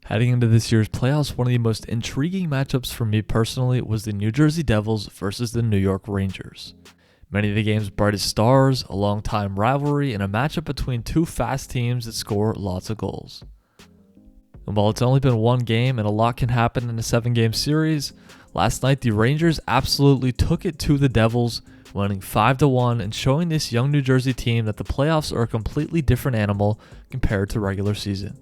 Heading into this year's playoffs, one of the most intriguing matchups for me personally was the New Jersey Devils versus the New York Rangers. Many of the game's brightest stars, a long-time rivalry, and a matchup between two fast teams that score lots of goals. And while it's only been one game and a lot can happen in a 7-game series, last night the Rangers absolutely took it to the Devils, winning 5-1 and showing this young New Jersey team that the playoffs are a completely different animal compared to regular season.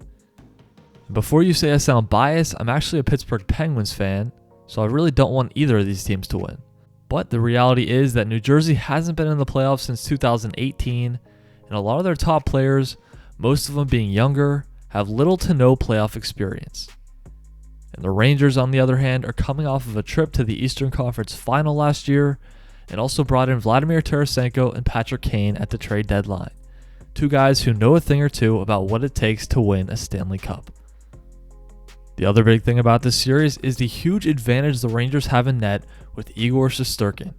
And before you say I sound biased, I'm actually a Pittsburgh Penguins fan, so I really don't want either of these teams to win. But the reality is that New Jersey hasn't been in the playoffs since 2018, and a lot of their top players, most of them being younger, have little to no playoff experience. And the Rangers, on the other hand, are coming off of a trip to the Eastern Conference Final last year, and also brought in Vladimir Tarasenko and Patrick Kane at the trade deadline. Two guys who know a thing or two about what it takes to win a Stanley Cup. The other big thing about this series is the huge advantage the Rangers have in net with Igor Shesterkin.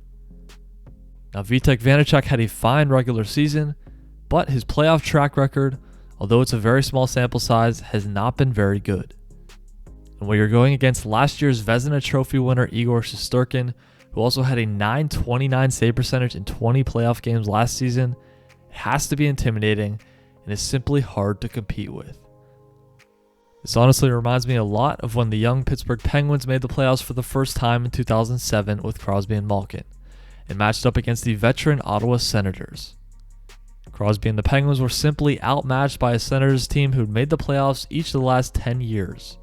Now, Vitek Vanacek had a fine regular season, but his playoff track record, although it's a very small sample size, has not been very good. And when you're going against last year's Vezina Trophy winner Igor Shesterkin, who also had a .929 save percentage in 20 playoff games last season, it has to be intimidating and is simply hard to compete with. This honestly reminds me a lot of when the young Pittsburgh Penguins made the playoffs for the first time in 2007 with Crosby and Malkin, and matched up against the veteran Ottawa Senators. Crosby and the Penguins were simply outmatched by a Senators team who'd made the playoffs each of the last 10 years.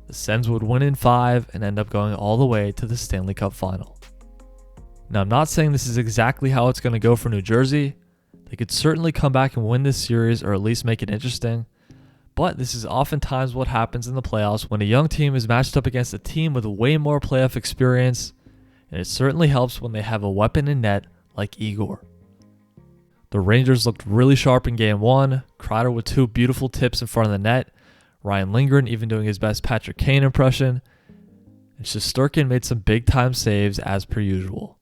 The Sens would win in 5 and end up going all the way to the Stanley Cup Final. Now, I'm not saying this is exactly how it's going to go for New Jersey. They could certainly come back and win this series or at least make it interesting. But this is oftentimes what happens in the playoffs when a young team is matched up against a team with way more playoff experience, and it certainly helps when they have a weapon in net like Igor. The Rangers looked really sharp in Game 1, Kreider with 2 beautiful tips in front of the net, Ryan Lindgren even doing his best Patrick Kane impression, and Shesterkin made some big-time saves as per usual.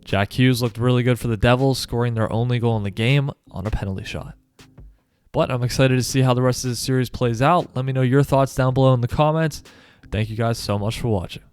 Jack Hughes looked really good for the Devils, scoring their only goal in the game on a penalty shot. But I'm excited to see how the rest of this series plays out. Let me know your thoughts down below in the comments. Thank you guys so much for watching.